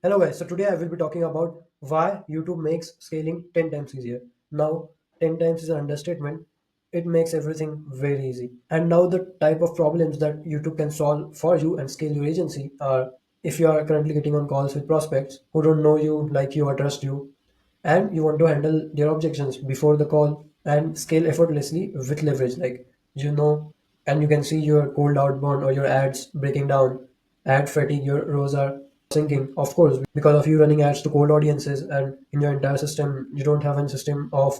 Hello guys, so today I will be talking about why YouTube makes scaling 10 times easier. Now, 10 times is an understatement. It makes everything very easy. And now the type of problems that YouTube can solve for you and scale your agency are if you are currently getting on calls with prospects who don't know you, like you, or trust you, and you want to handle their objections before the call and scale effortlessly with leverage, like and you can see your cold outbound or your ads breaking down, ad fatigue, your rows are sinking, of course, because of you running ads to cold audiences, and in your entire system you don't have a system of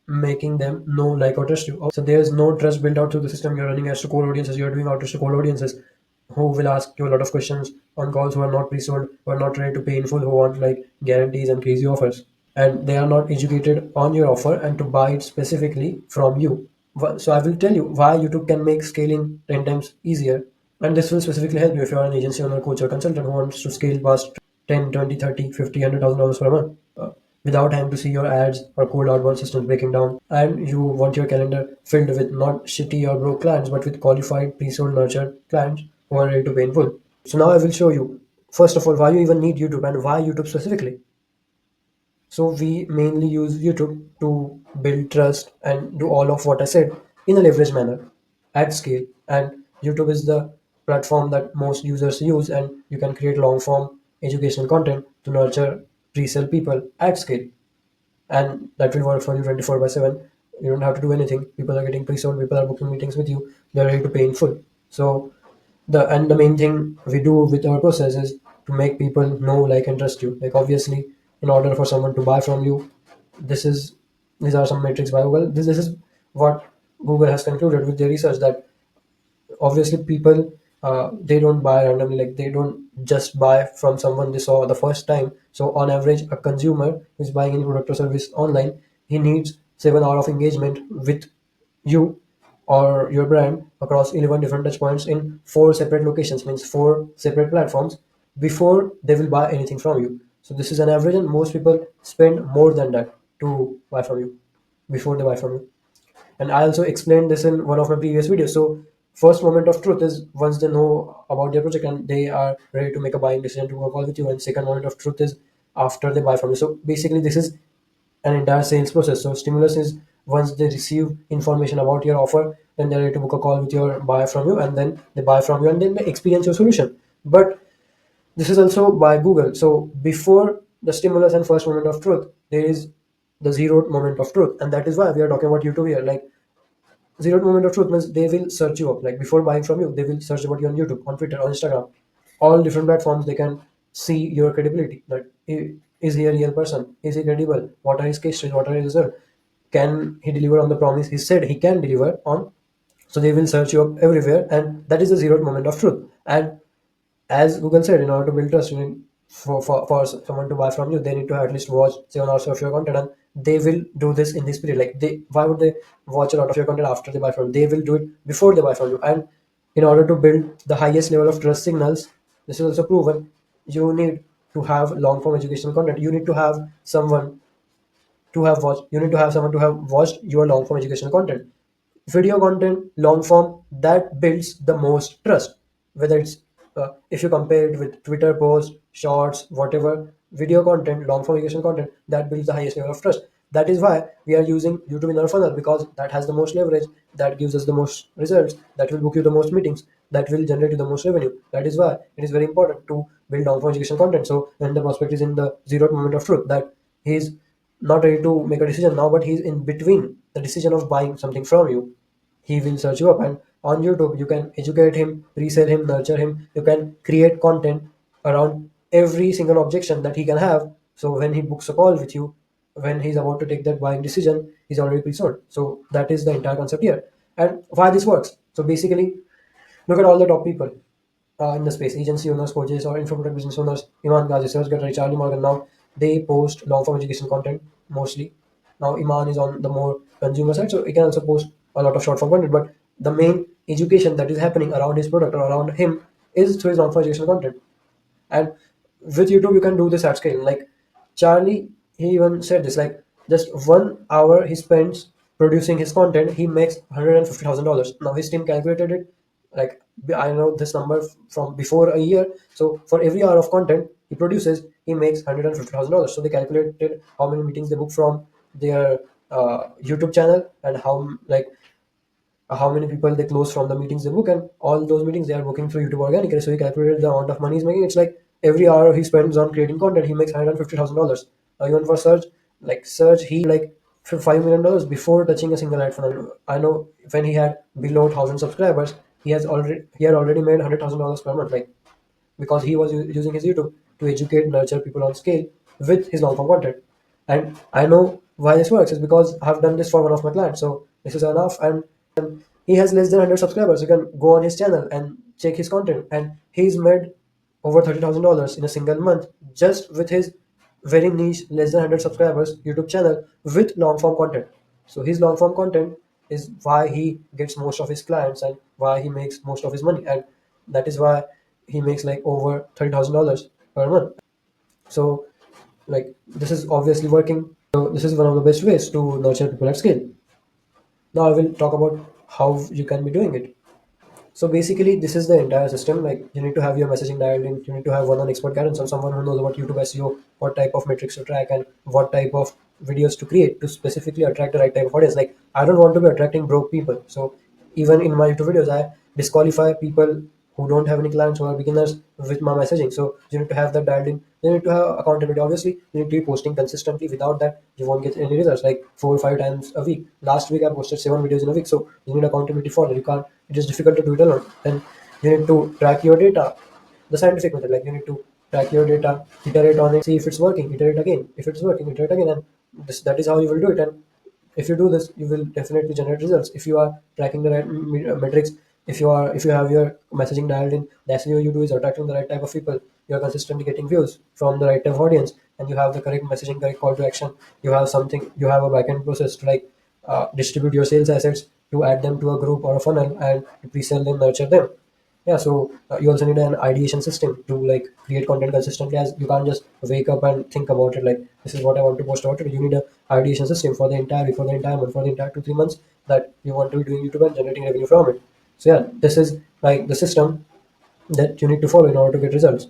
making them know, like, or trust you. So there's no trust built out through the system. You're running ads to cold audiences, you're doing outreach to cold audiences who will ask you a lot of questions on calls, who are not pre-sold, who are not ready to pay in full, who want like guarantees and crazy offers, and they are not educated on your offer and to buy it specifically from you. So I will tell you why YouTube can make scaling 10 times easier, and this will specifically help you if you are an agency owner, coach, or consultant who wants to scale past 10, 20, 30, 50, $100,000 per month without having to see your ads or cold outbound systems breaking down. And you want your calendar filled with not shitty or broke clients, but with qualified, pre-sold, nurtured clients who are ready to pay in full. So now I will show you, first of all, why you even need YouTube and why YouTube specifically. So we mainly use YouTube to build trust and do all of what I said in a leverage manner at scale. And YouTube is the platform that most users use, and you can create long form educational content to nurture pre-sale people at scale. And that will work for you 24 by 7. You don't have to do anything. People are getting pre-sold, people are booking meetings with you, they're ready to pay in full. So the main thing we do with our process is to make people know, like, and trust you. Like, obviously, in order for someone to buy from you, this is these are some metrics by Google. This is what Google has concluded with their research, that obviously people, they don't buy randomly, like they don't just buy from someone they saw the first time. So on average, a consumer who's buying any product or service online, he needs 7 hours of engagement with you or your brand across 11 different touch points in four separate locations, means four separate platforms, before they will buy anything from you. So this is an average, and most people spend more than that to buy from you, before they buy from you. And I also explained this in one of my previous videos. So first moment of truth is once they know about their project and they are ready to make a buying decision to work all with you, and second moment of truth is after they buy from you. So basically this is an entire sales process. So stimulus is once they receive information about your offer, then they're ready to book a call with your buyer from you, and then they buy from you, and then they experience your solution. But this is also by Google. So before the stimulus and first moment of truth, there is the zero moment of truth, and that is why we are talking about YouTube here. Like, zero moment of truth means they will search you up. Like, before buying from you, they will search about you on YouTube, on Twitter, on Instagram, all different platforms. They can see your credibility. That is he a real person? Is he credible? What are his case studies? What are his results? Can he deliver on the promise he said he can deliver on? So they will search you up everywhere, and that is the zero moment of truth. And as Google said, in order to build trust, you need for someone to buy from you, they need to at least watch 7 hours of your content, and they will do this in this period. Like, they, why would they watch a lot of your content after they buy from you? They will do it before they buy from you. And in order to build the highest level of trust signals, this is also proven, you need to have long form educational content. You need to have someone to have watched. You need to have someone to have watched your long form educational content. Video content, long form, that builds the most trust. Whether it's if you compare it with Twitter posts, shorts, whatever, video content, long form educational content, that builds the highest level of trust. That is why we are using YouTube in our funnel, because that has the most leverage, that gives us the most results, that will book you the most meetings, that will generate you the most revenue. That is why it is very important to build long form educational content. So when the prospect is in the zero moment of truth, that he is not ready to make a decision now, but he's in between the decision of buying something from you, he will search you up. And on YouTube you can educate him, resell him, nurture him. You can create content around every single objection that he can have. So when he books a call with you, when he's about to take that buying decision, he's already pre-sold. So that is the entire concept here. And why this works, so basically, look at all the top people in the space: agency owners, coaches, or info business owners. Iman Ghazi, Serge Gatari, Charlie Morgan. Now they post long form education content mostly. Now Iman is on the more consumer side, so he can also post a lot of short form content. But the main education that is happening around his product or around him is through his long form education content. And with YouTube, you can do this at scale. Like, Charlie, he even said this, like, just 1 hour he spends producing his content, he makes $150,000. Now his team calculated it. like I know this number from before a year. So for every hour of content he produces, he makes $150,000. So they calculated how many meetings they book from their YouTube channel, and how many people they close from the meetings they book, and all those meetings they are booking through YouTube organically. So he calculated the amount of money he's making. It's like every hour he spends on creating content, he makes $150,000. Even for search, like search, he like for $5 million before touching a single ad funnel. I know when he had below 1,000 subscribers, he had already made $100,000 per month. Like because he was using his YouTube to educate, nurture people on scale with his long form content. And I know why this works is because I've done this for one of my clients. So this is enough. And he has less than 100 subscribers. You can go on his channel and check his content. And he's made over $30,000 in a single month just with his very niche, less than 100 subscribers YouTube channel with long form content. So his long form content is why he gets most of his clients and why he makes most of his money. And that is why he makes like over $30,000 per month. So like this is obviously working. So this is one of the best ways to nurture people at scale. Now I will talk about how you can be doing it. So basically, this is the entire system. Like you need to have your messaging dialed in. You need to have one on expert guidance on someone who knows about YouTube SEO, what type of metrics to track, and what type of videos to create to specifically attract the right type of audience. Like I don't want to be attracting broke people. So even in my YouTube videos, I disqualify people who don't have any clients, who are beginners with my messaging. So you need to have that dialed in. You need to have accountability. Obviously, you need to be posting consistently. Without that, you won't get any results. Like 4 or 5 times a week. Last week I posted 7 videos in a week. So you need accountability for it. You can't. It is difficult to do it alone. Then you need to track your data. The scientific method, like you need to track your data, iterate on it, see if it's working, iterate again. If it's working, iterate again, and that is how you will do it. And if you do this, you will definitely generate results. If you are tracking the right metrics, if you have your messaging dialed in, the SEO you do is attracting the right type of people. You are consistently getting views from the right type of audience, and you have the correct messaging, correct call to action. You have something, you have a backend process to like distribute your sales assets, to add them to a group or a funnel, and to pre-sell them, nurture them. Yeah, so you also need an ideation system to like create content consistently, as you can't just wake up and think about it like this is what I want to post about it. You need a ideation system for the entire week, for the entire month, for the entire 2 3 months that you want to be doing YouTube and generating revenue from it. So yeah, this is like the system that you need to follow in order to get results.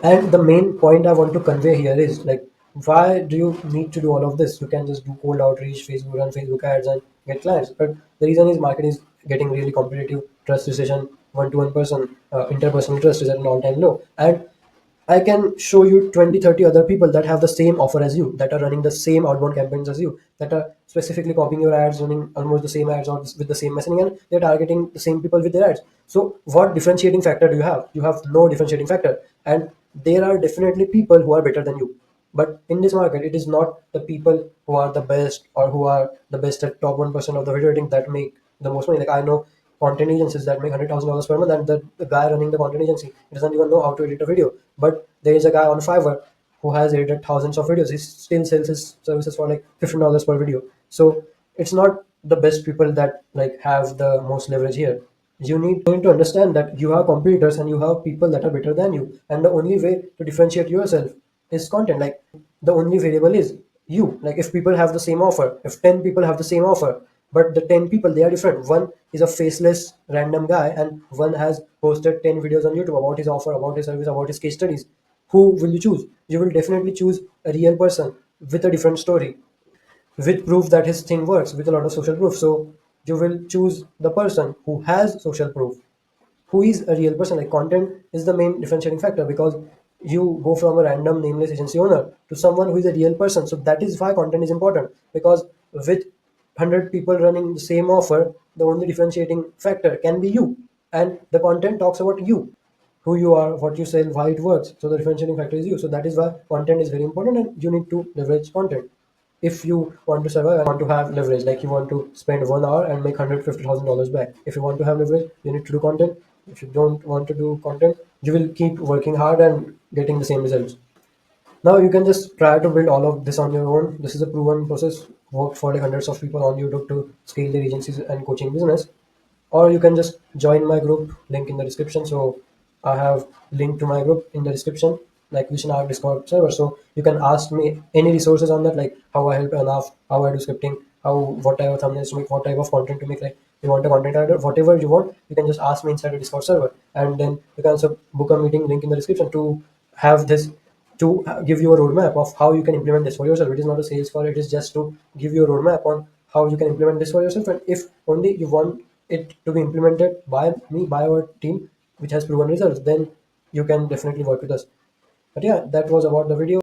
And the main point I want to convey here is like, why do you need to do all of this? You can just do cold outreach, Facebook, run Facebook ads, and get clients. But the reason is market is getting really competitive. Trust recession, one-to-one person, interpersonal trust is at an all-time low. And I can show you 20, 30 other people that have the same offer as you, that are running the same outbound campaigns as you, that are specifically copying your ads, running almost the same ads or with the same messaging, and they're targeting the same people with their ads. So, what differentiating factor do you have? You have no differentiating factor. And there are definitely people who are better than you. But in this market, it is not the people who are the best or who are the best at top 1% of the video editing that make the most money. Like I know content agencies that make $100,000 per month, and the guy running the content agency doesn't even know how to edit a video. But there is a guy on Fiverr who has edited thousands of videos. He still sells his services for like $15 per video. So it's not the best people that like have the most leverage here. You need to understand that you have competitors and you have people that are better than you, and the only way to differentiate yourself is content. Like the only variable is you. Like if people have the same offer, if 10 people have the same offer, but the 10 people they are different, one is a faceless random guy and one has posted 10 videos on YouTube about his offer, about his service, about his case studies, who will you choose? You will definitely choose a real person with a different story, with proof that his thing works, with a lot of social proof. So you will choose the person who has social proof, who is a real person. Like content is the main differentiating factor, because you go from a random nameless agency owner to someone who is a real person. So that is why content is important, because with 100 people running the same offer, the only differentiating factor can be you, and the content talks about you, who you are, what you sell, why it works. So the differentiating factor is you. So that is why content is very important, and you need to leverage content. If you want to survive and want to have leverage, like you want to spend 1 hour and make $150,000 back. If you want to have leverage, you need to do content. If you don't want to do content, you will keep working hard and getting the same results. Now you can just try to build all of this on your own. This is a proven process, worked for like hundreds of people on YouTube to scale their agencies and coaching business. Or you can just join my group, link in the description. So I have link to my group in the description, like which in our Discord server. So you can ask me any resources on that, like how I help enough, how I do scripting, how what type of thumbnails to make, what type of content to make. Like you want a content writer, whatever you want, you can just ask me inside the Discord server, and then you can also book a meeting, link in the description, to have this, to give you a roadmap of how you can implement this for yourself. It is not a sales call, it is just to give you a roadmap on how you can implement this for yourself. And if only you want it to be implemented by me, by our team, which has proven results, then you can definitely work with us. But yeah, that was about the video.